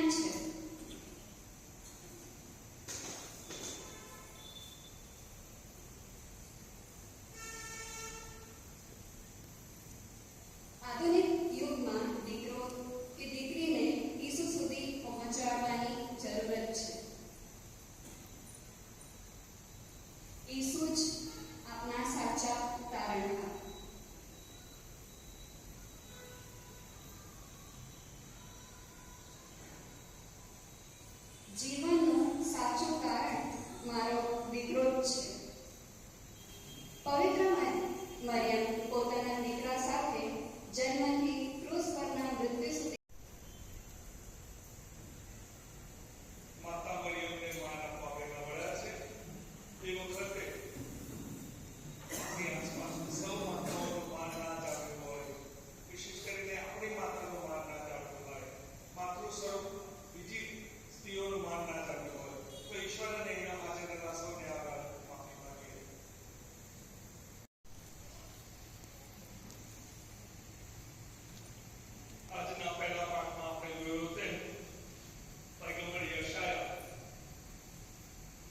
ક્યાં છે? આધુનિક યુગમાં દીકરો કે દીકરીને ઈસુ સુધી પહોંચાડવાની જરૂરત છે. ઈસુ જ આપણા સાચા તારણહાર. જીવનનું સાચું કારણ મારો દીકરો જ છે. પવિત્ર મરિયમ પોતાના દીકરા સાથે જન્મથી ક્રૂસ પરના મૃત્યુ સુધી માતા મરિયમને માના પામેલા મળ્યા છે. એ વખતે આપણી આસપાસ સૌ માતાઓનું માન ના જાણવું હોય, વિશેષ કરીને આપણી માતાનું માન ના જાણવું હોય, માતૃ સ્વરૂપ બીજી સ્ત્રીઓનું માન ના જાણવું હોય, તો ઈશ્વરને એના હાજરના સૌને આભાર માફી માંગીએ. આજના પહેલા પાઠમાં આપણે જોયું તેમ પૈગંબર યશાયા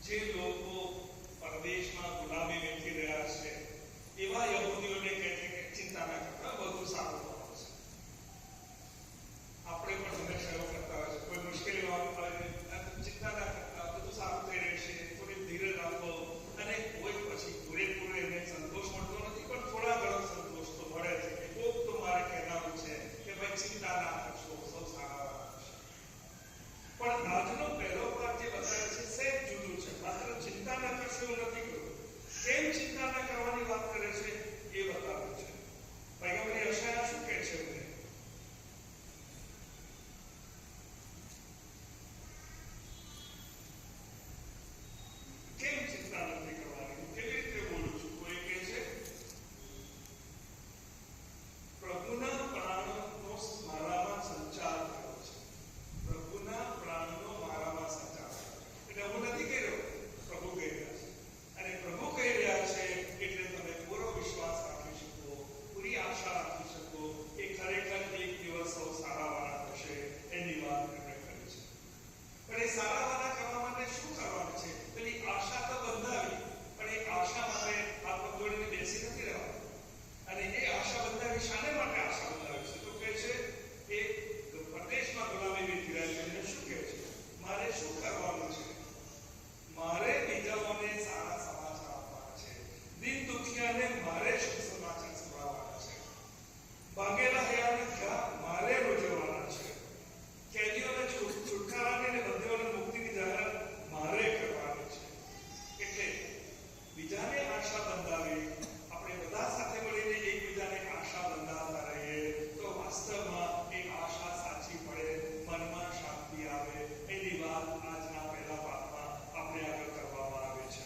જે લોકો પરદેશમાં ગુલામી વેઠી રહ્યા છે એવા યહૂદીઓને કહે છે કે ચિંતા ના કરતા, બધું સારું થશે. આપણે પણ હંમેશા એવું કરતા હોય છે, કોઈ મુશ્કેલીઓ આવે ચિંતા ના કરતા, બધું સારું થઈ રહેશે, થોડી ધીરજ રાખો, અને કોઈ પછી પૂરેપૂરો એને સંતોષ મળતો નથી, પણ થોડા ઘણો સંતોષ તો મળે છે કે કોક તો મારે કહેવાનું છે કે ભાઈ ચિંતા ના કરશો, સૌ સારા હશે. પણ આજનો પહેલો પાઠ જે બતાવે છે સેજ જુદું છે. માત્ર ચિંતા ના કરશો એવું નથી કહ્યું, કેમ ચિંતા ના કરવાની વાત કરે છે એ બતાવે છે. પૈગંબર યશાયા શું કહે છે? કેમ ચિંતા નથી કરવાની? હું કેવી રીતે બોલું છું? કોઈ કહે છે પ્રભુના પ્રાણનો મારામાં સંચાર થયો છે. પ્રભુના પ્રાણનો મારામાં સંચાર થયો. એટલે હું નથી કહી રહ્યો, પ્રભુ કહી રહ્યા છે. અને પ્રભુ કહી રહ્યા છે એટલે તમે પૂરો વિશ્વાસ રાખી શકો, પૂરી આશા રાખી શકો કે ખરેખર એક દિવસ સૌ સારાવાના થશે. એની વાત એમણે કરી છે. પણ એ સારાવાના કરવા માટે શું કરવાનું છે? પેલી આશા તો બંધાવી, પણ એ આશા માટે આ પંજોડીને બેસી નથી રહેવાનું. અને એ આશા બંધાવી શાને માટે આશા બંધાવી છે? તો કહે છે એ પ્રદેશમાં ગુલામી વેઠી રહ્યા છે. એને શું કહે છે? મારે શું કરવાનું છે? મારે બીજાઓને સારા સમાચાર આપવાના છે. દિન દુખિયાને મારે શુભ સમાચાર સંભળાવવાના છે. ભાગેલા હયાને ઘા મારે રોજવાના છે. કેદીઓને છુટકારાની અને બંધીઓને મુક્તિની જાહેરાત મારે કરવાની છે. એટલે બીજાને આશા બંધાવી, આપણે બધા સાથે મળીને એકબીજાને આશા બંધાવતા રહીએ તો વાસ્તવમાં એ આશા સાચી પડે, મનમાં શાંતિ આવે. એની વાત આજના પહેલા પાઠમાં આપણે આગળ કરવામાં આવે છે.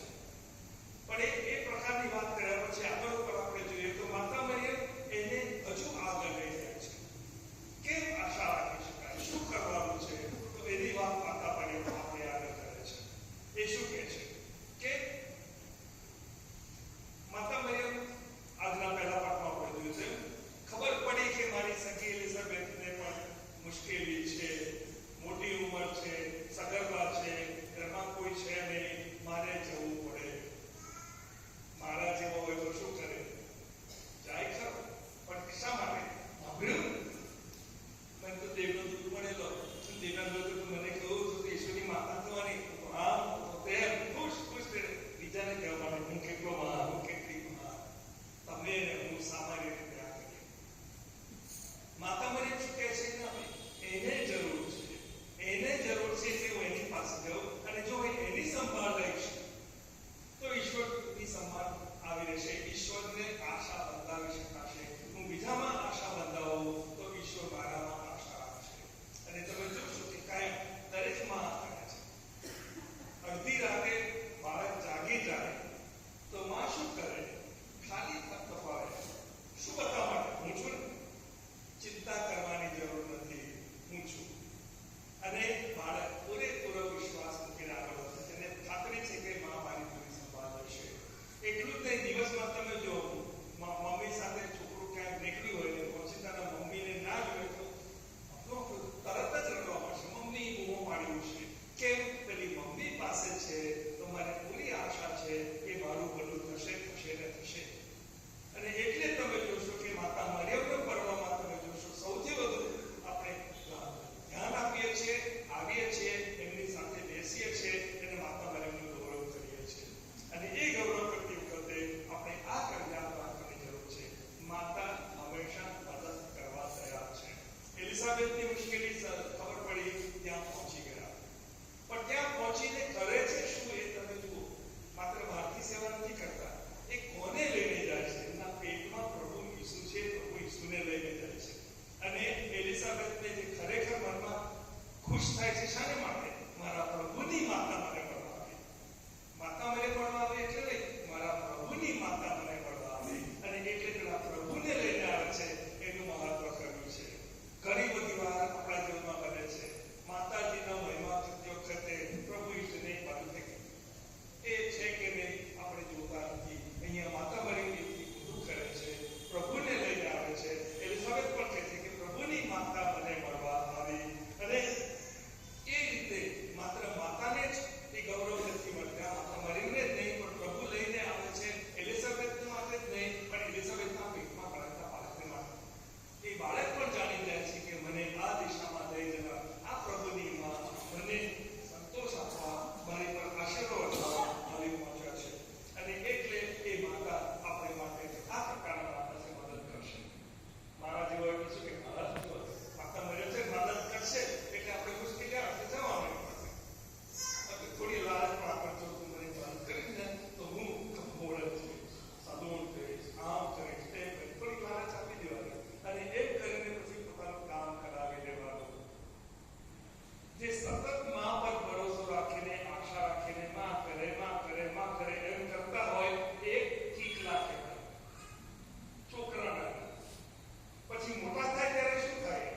પણ એ પ્રકારની વાત કર્યા પછી આગળ ઉપર આપણે જોઈએ તો માતા મરિયમ એને હજુ આગળ લઈ જાય છે. કેમ આશા રાખી શકાય? શું કરવાનું છે? તો એની વાત માતા મરિયમ આપણે આગળ કરે છે. એ શું કહે છે કે માતા મરિયમ આજના પહેલા પાઠમાં આપણે જોયું છે, ખબર પડી કે મારી સખી એલિઝાબેથને પણ મુશ્કેલી છે, મોટી ઉંમર છે, સગર્ભા છે, ઘરમાં કોઈ છે નહીં, મારે જવું પડે. મારા જેવો હોય તો શું કરે? જાય ખરો, પણ શા માટે? સાંભળ્યું મને તો દેવનો દૂત મળેલો, દેવના દૂત મને કહ્યું હતું કે ઈશ્વરની માતા થવાની. હા, તેમ ખુશ ખુશ બીજાને કહેવાનું હું કેટલો મહાન, હું કેટલી મહાન, તમે હું સામાન્ય રીતે આ કરીએ. માતા મરિયમ શું કહે છે? એને જરૂર છે, એને જરૂર છે કે હું એની પાસે જાઉં, અને જો એની સંભાળ લઈશ તો ઈશ્વરની સંભાળ આવી રહેશે. ઈશ્વરને આશા બંધાવી શકાશે. હું બીજામાં આશા બંધાવું તો ઈશ્વર મારામાં આશા રાખશે. અને તમે જોશો કે કાયમ દરેક માં કરે છે. અડધી રાતે બાળક જાગી જાય તો માં શું કરે? ખાલી તપાવે. શું બતાવવા માટે? હું છું ને, ચિંતા કરવાની જરૂર નથી, હું છું. અને બાળક પૂરેપૂરો વિશ્વાસ મૂકીને આગળ વધે છે. એને ખાતરી છે કે માં મારી પૂરી સંભાળ લેશે. એટલું જ નહીં, દિવસમાં તમે જો મમ્મી સાથે છોકરું ક્યાંક નીકળ્યું હોય ને પછી તારા મમ્મીને ના જોયે તો તરત જ રડવા મળશે, મમ્મી ખુશ થાય છે શાને માટે? મારા પ્રભુની માતા મને મળવા આવી. માતા મને મળવા આવી એટલે નહીં, મારા પ્રભુની માતા મને મળવા આવી. અને એટલે પેલા પ્રભુને લઈને આવે છે એનું મહત્વ કર્યું છે. ઘણી બધી વાર આપણા જીવનમાં બને છે માતાજીના મહિમા કરતી વખતે પ્રભુ ઈષ્ટને બાજુ એ છે કે નહીં આપણે જોતા નથી. અહીંયા માતા મરિયમ બધું કરે છે, પ્રભુને લઈને આવે છે. એલિઝાબેથ પણ કહે છે કે પ્રભુની માતા મને મળવા આવી. અને એ રીતે માત્ર માતાને જ એ ગૌરવ નથી મળતા, માતા મરિયમને જ નહીં પણ પ્રભુ લઈને આવે છે એલિઝાબેથ માટે જ નહીં પણ એલિઝાબેથના પેટમાં ભરાતા બાળકને માટે. એ બાળક પણ જાણી જાય છે કે મને આ દિશામાં લઈ જવા આ પ્રભુની માં મને સંતોષ આપવા, મારી પર આશીર્વાદ આપવા આવી પહોંચ્યા છે. અને એટલે એ માતા આપણે માટે આ પ્રકારના માતા મદદ કરશે. મારા જેવો એટલે શું કે માતા મરિયમ છે મદદ કરશે એટલે આપણે મુશ્કેલી આવે જવાનું પડશે. થોડી લાલચ પણ આપણે જો તું મને મદદ કરીશ ને તો હું કપોળ જ થઈશ, સાદું થઈશ, આમ કરીશ, તેમ કરીશ. થોડી લાલચ આપી દેવાની અને એમ કરીને પછી પોતાનું કામ કરાવી દેવાનું. જે સતત માં પર ભરોસો રાખીને આશા રાખીને માં કરે માં કરે માં કરે એમ કરતા હોય એક ચીકલા કહેવાય છોકરાના. પછી મોટા થાય ત્યારે શું થાય?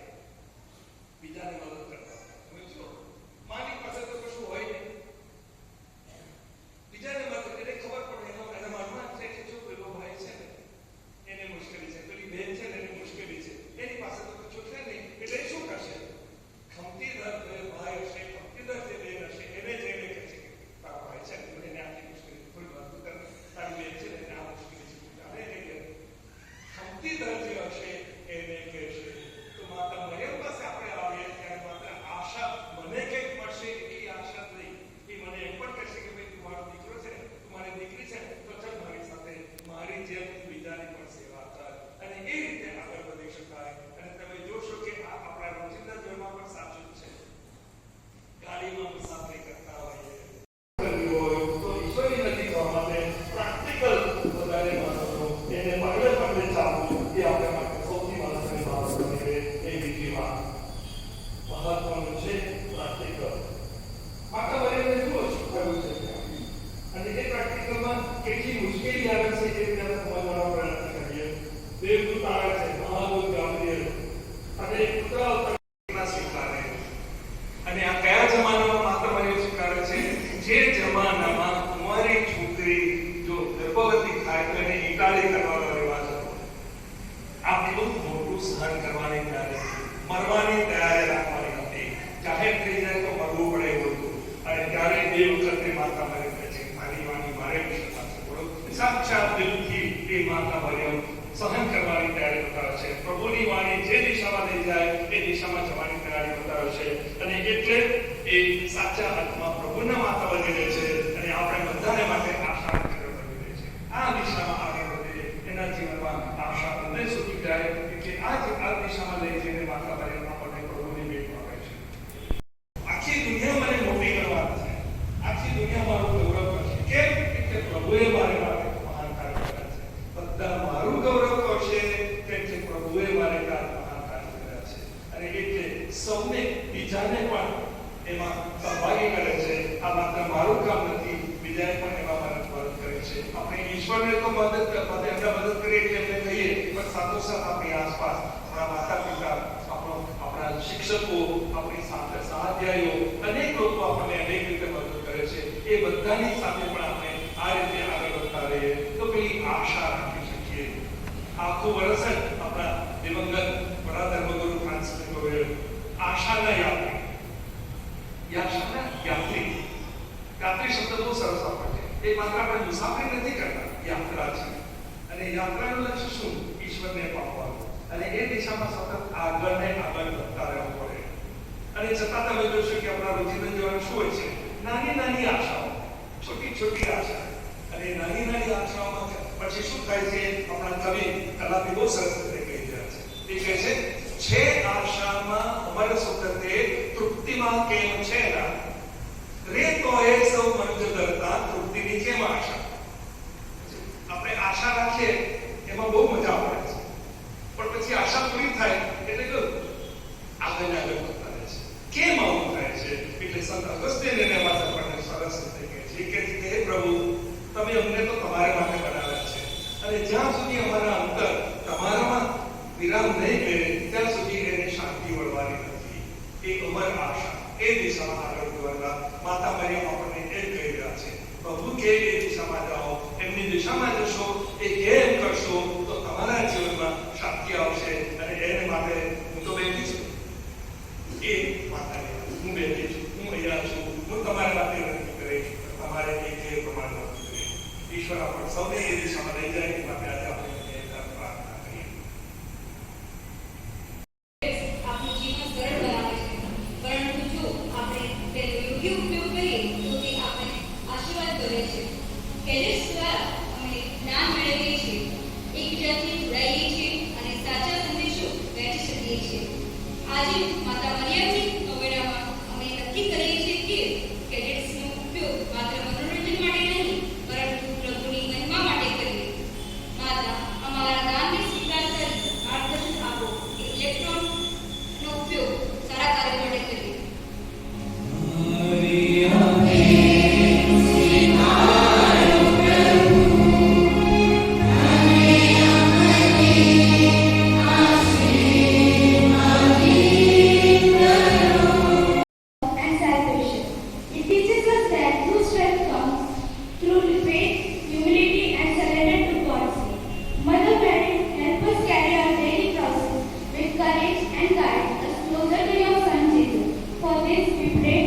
બીજાને મદદ કરતા તમે જો માની પાસે તો કશું હોય નહીં, બીજાને મદદ એટલે ખબર પડે એના મનમાં છે કે જો પેલો ભાઈ છે ને એને મુશ્કેલી છે, પેલી બેન છે ને એને મુશ્કેલી છે, એની પાસે તો કશું છે નહીં એટલે શું કરશે? ખમતીદાર ભાઈ હશે, ખમતીદાર જે બેન હશે એને જઈને કહે છે કે તારા ભાઈ છે ને એને આટલી મુશ્કેલી થોડી વાત કર, તારી બેન છે ને એને આ મુશ્કેલી છે, જાણે એને કહે ખમતીદાર જે હશે એને કહેશે. તો માતા મરિયમ પાસે આપણે આવીએ ત્યારે માત્ર આશા મને કંઈક મળશે એટલી આશા નહીં, એ મને એમ પણ કહેશે કે ભાઈ તું મારો દીકરો છે ને, તું મારી દીકરી છે તો ચાલ મારી સાથે મારી જેમ બીજાની પણ સેવા કર. અને એ રીતે આગળ વધી શકાય. અને તમે જોશો કે આ આપણા રોજિંદા જીવનમાં પણ સાચું છે. ગાડીમાં મુસાફરી કરતા હોઈએ તો ઈશ્વરી નથી થવા માટે પ્રેક્ટિકલ વધારે મહત્વનું, એને પગલે પગલે ચાલવું એ આપણા માટે સૌથી મહત્વની બાબત બની રહે. એ બીજી વાત મહત્વનું છે પ્રેક્ટિકલ. માતા મરિયમને જુઓ શું કરવું છે અને એ પ્રેક્ટિકલમાં કેટલી મુશ્કેલી આવે છે એ રીતે આપણે સમજવાનો પ્રયત્ન કરીએ. દેવદૂત આવે છે મહાદૂત ગાબ્રિએલ અને પુત્ર સ્વીકારે. અને આ કયા જમાનામાં માતા મરિયમ સ્વીકારે છે? જે જમાનામાં કુંવારી છોકરી જો ગર્ભવતી થાય તો એને ઈટાળી કરવાનો રિવાજ હતો. આપણે બહુ મોટું સહન કરવાની તૈયારી હતી, મરવાની તૈયારી રાખવાની હતી. જાહેર થઈ જાય તો મરવું પડે એવું હતું. અને ત્યારે એ વખતે માતા મરિયમ કહે છે મારી વાણી મારે વિશે બોલો. સાક્ષાત દિલથી એ માતા મરિયમ સહન કરવાની તૈયારી બતાવે છે. પ્રભુની વાણી જે દિશામાં લઈ જાય એ દિશામાં જવાની તૈયારી બતાવે છે. અને એટલે એ સાચા અર્થમાં પ્રભુના માતા બની રહે છે. અને આપણે બધાને માટે આશા બની રહે છે. આ દિશામાં આગળ વધે એના જીવનમાં આશા હૃદય સુધી જાય કે આ દિશામાં લઈ જઈને માતા મરિયમ આપણને પ્રભુની ભેટ આપે છે. આખી દુનિયા મને મોટી કરવા છે, આખી દુનિયા મારું ગૌરવ કરશે. કેમ? કે પ્રભુએ મારે માટે મહાન કાર્ય કર્યા છે. બધા મારું ગૌરવ કરશે કેમ કે પ્રભુએ મારે મહાન કાર્ય કર્યા છે. અને એટલે સૌને બીજાને પણ એમાં સહભાગી કરે છે. આ માત્ર મારું કામ નથી, બીજાએ પણ એમાં મદદ કરે છે. આપણે ઈશ્વરને તો મદદ કરીએ એટલે એમને કહીએ પણ સાથોસાથ આપણી આસપાસ આપણા માતા પિતા, આપણા શિક્ષકો, આપણી સાથે સહાધ્યાયીઓ અનેક લોકો આપણને અનેક રીતે મદદ કરે છે. એ બધાની સાથે પણ આપણે આ રીતે આગળ વધતા રહીએ તો પેલી આશા રાખી શકીએ. આખું વર્ષ જ આપણા દિવંગત વડા ધર્મગુરુ ફ્રાન્સિસ ગોવેલ આશાના યાત્રી યાત્રી શબ્દ બહુ સરસ વાપરે છે. એ માત્ર આપણે મુસાફરી નથી કરતા, યાત્રા છે. અને યાત્રાનું લક્ષ્ય શું? ઈશ્વરને પામવાનું. અને એ દિશામાં સતત આગળ વધતા રહેવું પડે. અને છતાં તમે જોશો કે આપણા રોજિંદા જીવન શું હોય છે? નાની નાની આશાઓ, છોટી છોટી આશા. અને નાની નાની આશાઓમાં પછી શું થાય છે? આપણા કવિ કલાપી બહુ સરસ રીતે કહી રહ્યા છે. એ કહે છે આશામાં અમર સુખતે તૃપ્તિમાં કેમ છે ના રે તો એ સૌ મંજુ કરતા તૃપ્તિની કેમ આશા. આપણે આશા રાખીએ એમાં બહુ મજા આવે છે પણ પછી આશા પૂરી થાય એટલે આગળ વધતા રહે છે. કેમ આવું થાય? એટલે સંત અગસ્ત્યન એના વાત આપણને સરસ રીતે કહે છે કે હે પ્રભુ, તમે અમને તો તમારા માટે બનાવ્યા છે, અને જ્યાં સુધી અમારા અંતર તમારામાં વિરામ નહીં કરે ત્યાં સુધી એને શાંતિ મળવાની નથી. એ અમર આશા, એ દિશામાં આગળ વધવા માતા મરિયમ આપણને એ કહી રહ્યા છે. પ્રભુ કે એ દિશામાં જાઓ, એમની દિશામાં જશો, એ કે એમ કરશો તો તમારા જીવનમાં શાંતિ આવશે. અને એને માટે હું તો બેઠી છું, એ માતાની વાત, હું બેઠી છું, હું અહીંયા છું, હું તમારા માટે નક્કી કરીશ, તમારે એ કે પ્રમાણે નક્કી કરીશ. ઈશ્વર આપણે સૌને એ દિશામાં લઈ જાય એ માટે આજે આપણે પ્રાર્થના કરીએ. આપણું જીવન સરળ બનાવે છે, પરંતુ જો આપણે તેનો યોગ્ય ઉપયોગ કરીએ તો તે આપણે આશીર્વાદ કરે છે. કેડેટ્સ દ્વારા અમે જ્ઞાન મેળવીએ છીએ, એકબીજાથી જોડાઈએ છીએ અને સાચા સંદેશો વહેંચી શકીએ છીએ. આજે માતા મરિયમની નોવેનામાં અમે નક્કી કરીએ છીએ કે કેડેટ્સનો ઉપયોગ માત્ર મનોરંજન માટે નહીં, પરંતુ પ્રભુની મહિમા માટે કરીએ. માતા, અમારા દાનને સ્વીકાર કરી માર્ગદર્શન આપો કે ઇલેક્ટ્રોનનો ઉપયોગ સારા કાર્ય માટે કરીએ. And salvation. It teaches us that true strength comes through faith, humility, and surrender to God's will. Mother Mary, help us carry our daily crosses with courage and guide us closer to your Son Jesus. For this we pray.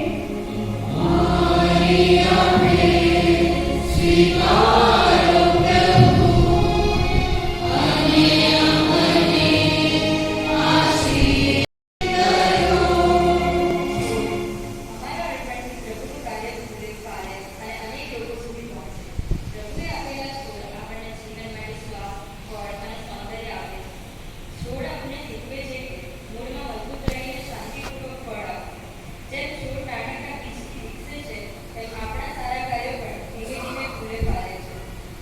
અમારા અડવાણથી પ્રભુનું કાર્ય સુરેખ પાડે અને અનેક લોકો સુધી પહોંચે. પ્રભુએ આપેલા છોડ આપણને જીવન માટે સ્વાદ, ફળ અને સૌંદર્ય આપે છે. છોડ આપણને શીખવે છે કે મૂળમાં મજબૂત રહીને શાંતિપૂર્વક ફળ આપે. જેમ છોડ નાનકડા બીજથી વિકસે છે, તેમ આપણા સારા કાર્યો પણ ધીમે ધીમે ફૂલે પાડે છે.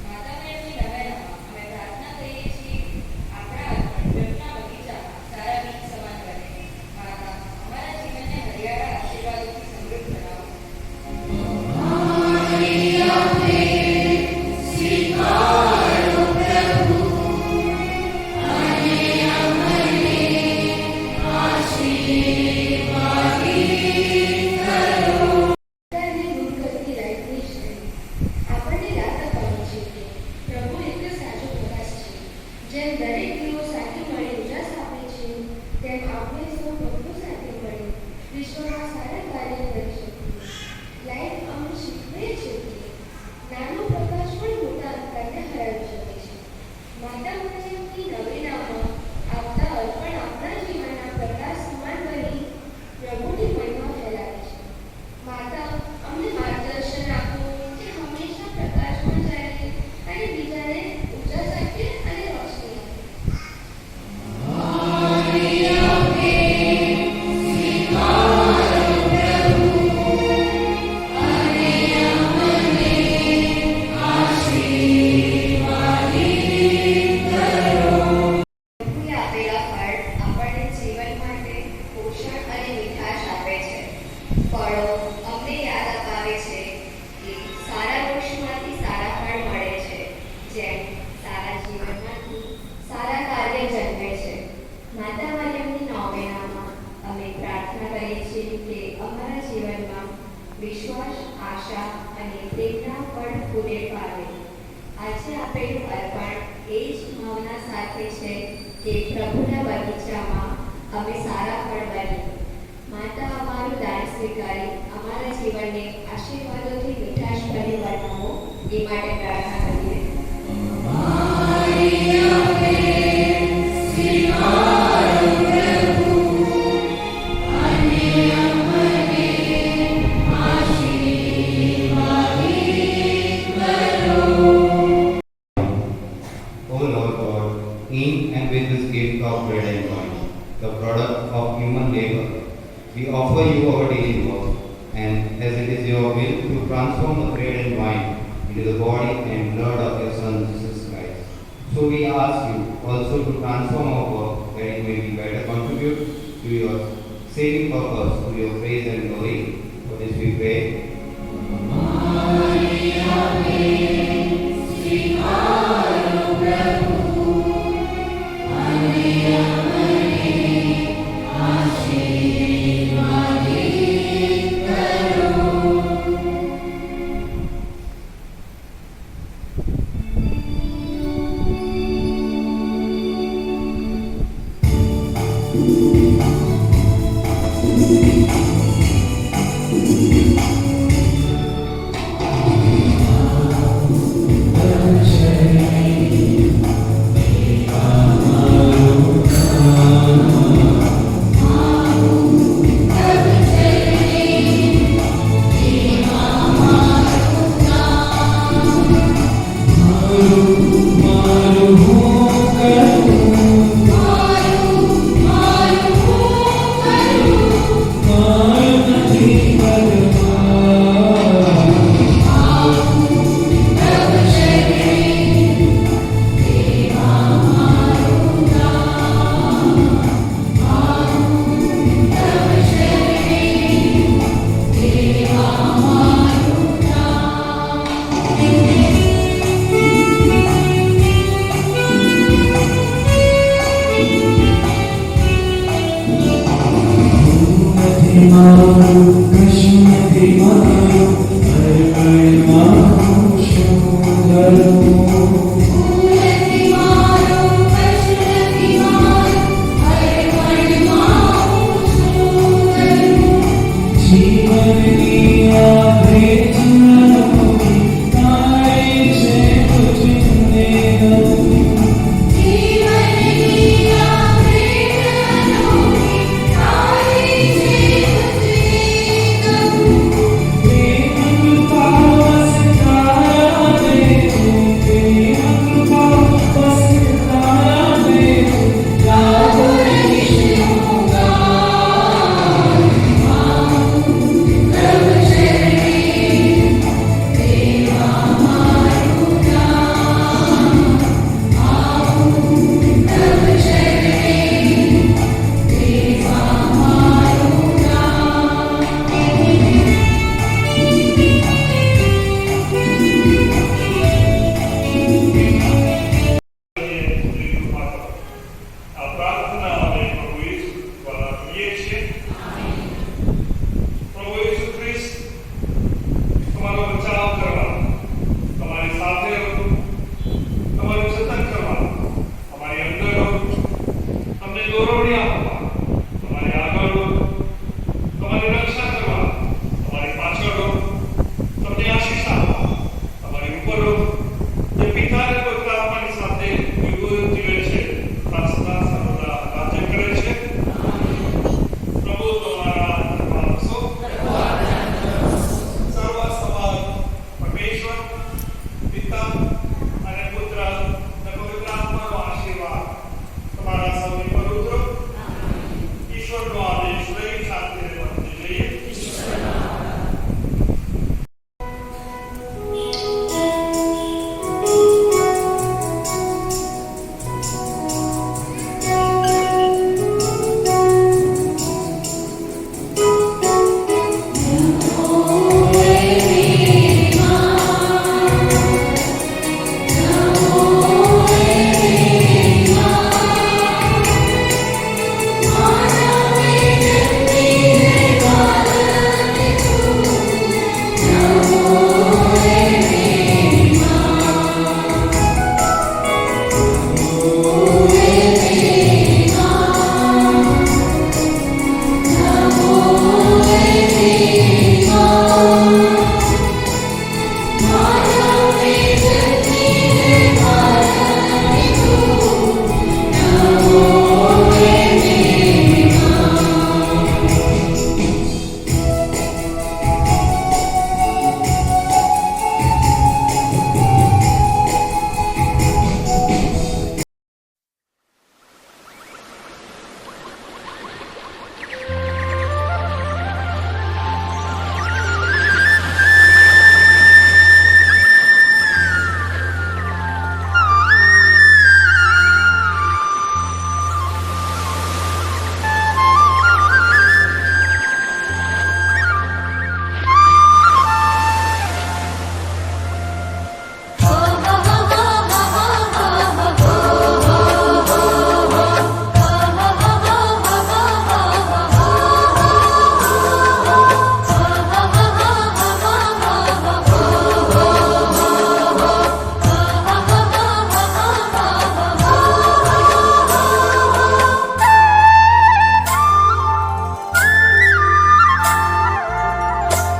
માતા મરિયમની નવેનામાં અમે પ્રાર્થના કરીએ છીએ કે આપણા અર્પણ પ્રભુના બગીચામાં સારા બીજ સમાન બને. માતા, અમારા જીવનને હરિયાળા આશીર્વાદોથી સમૃદ્ધ બનાવો. અંધકારને દૂર કરતી લાઇટની શ્રેણી આપણને યાદ અપાવે છે કે પ્રભુ એક જ સાચો પ્રકાશ છે. જેમ દરેક દીવો સાથે મળી ઉજાસ આપે છે, તેમ આપણે સૌ પ્રભુ સાથે મળી વિશ્વમાં સારા કાર્ય કરી શકીએ. લાઇટ અમને શીખવે છે કે નાનો પ્રકાશ પણ મોટા અંધકારને હરાવી શકે છે. માતા મરિયમની નવેનામાં આવતા અર્પણ આપણા જીવનના પ્રકાશ સમાન બની પ્રભુની મહિમા ફેલાવે છે. માતા, અમને માર્ગદર્શન આપો કે હંમેશા પ્રકાશમાં ચાલીએ અને બીજાને ઉજાસ આપીએ અને રોશની પ્રભુએ આપેલા ફળ આપણને જીવન માટે પોષણ અને મીઠાશ આપે છે. ફળો અમને યાદ અપાવે છે કે સારા વૃક્ષમાંથી સારા ફળ મળે છે. જેમ સારા જીવનમાંથી સારા કાર્ય જન્મે છે. માતા મરિયમની નોવેનામાં અમે પ્રાર્થના કરીએ છીએ કે અમારા જીવનમાં વિશ્વાસ, આશા અને પ્રેમના ફળ પૂરે પાડે. આજે આપેલું અર્પણ એ જ ભાવના સાથે છે કે પ્રભુના બગીચામાં અમે સારા ફળ બનીએ. માતા, અમારું દાન સ્વીકારી અમારા જીવનને આશીર્વાદોથી મીઠાશ ભરી બનાવો એ માટે પ્રાર્થના કરીએ. O Lord God, in and with this gift of bread and wine, the product of human labor, we offer you our daily work, and as it is your will to transform the bread and wine into the body and blood of your Son Jesus Christ. So we ask you also to transform our work that it may be better contribute to your saving purpose, to your praise and glory, for which we pray.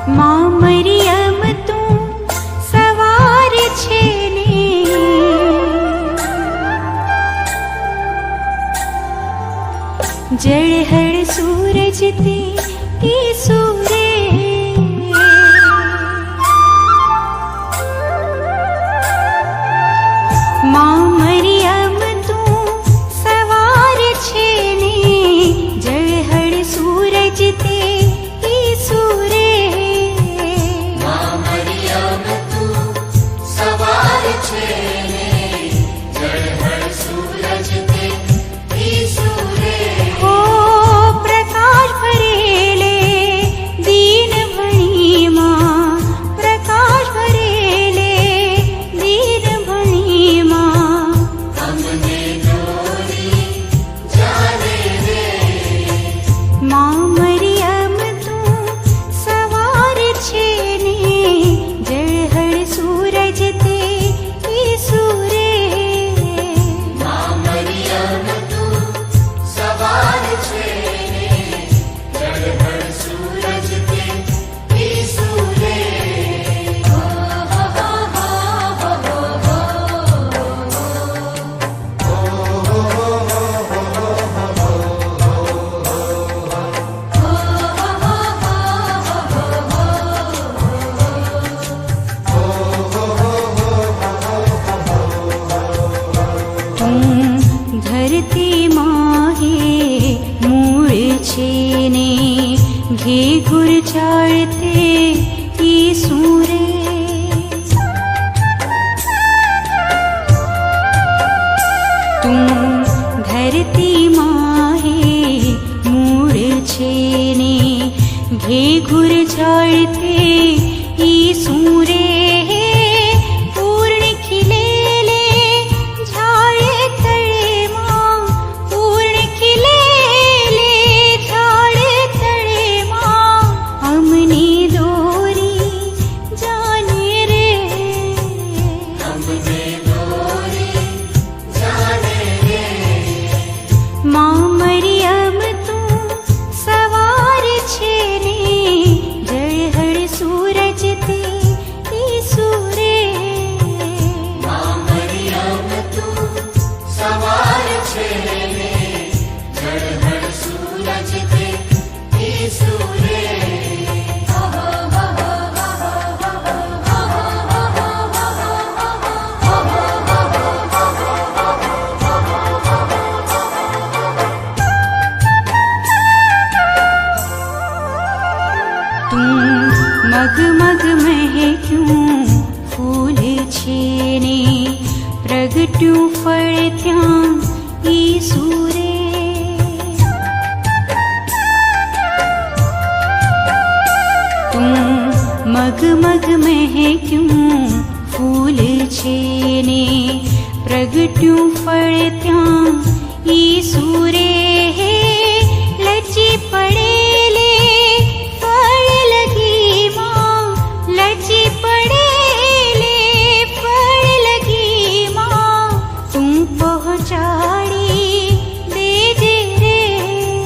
માં મરિયમ તું સવાર છે ને જળહળ સૂરજ તે ઈસુરે માં મરિયમ તું સવાર છે ને જળહળ સૂરજ તે ઈસુરે માં મરિયમ તું સવાર છે ને જળહળ સૂરજ તે ઈસુરે ઓ પ્રકાશ ભરેલે દીન ભણીમાં પ્રકાશ ભરેલે દીન ભણીમાં અમને દોરી જાને રે માં મરિયમ તું સવાર છે ને જળહળ સૂરજ તે ઈસુરે માં મરિયમ તું સવાર છે ને જળહળ સૂરજ તે ઈસુરે તું ધરતી માહે મૂળ છે ને ઘેઘુર ચાળતે ઈસુરે તું ધરતી માહે મૂળ છે ને ઘેઘુર ચાળતે ઈસુરે પૂર્ણ ખીલેલે ઝાડે તળેમાં પૂર્ણ ખીલેલે ઝાડે તળેમાં અમને દોરી જાને રે અમને દોરી જાને રે માં મરિયમ તું સવાર છે ને જળહળ સૂરજ તે ઈસુરે માં મરિયમ તું સવાર છે ને જળહળ સૂરજ તે ઈસુરે તું મગ મગ મહેક્યું ફૂલ છે ને પ્રગટ્યું ફળ ત્યાં ઈસુરે તું મગ મગ મહેક્યું ફૂલ છે ને પ્રગટ્યું ફળ ત્યાં ઈસુરે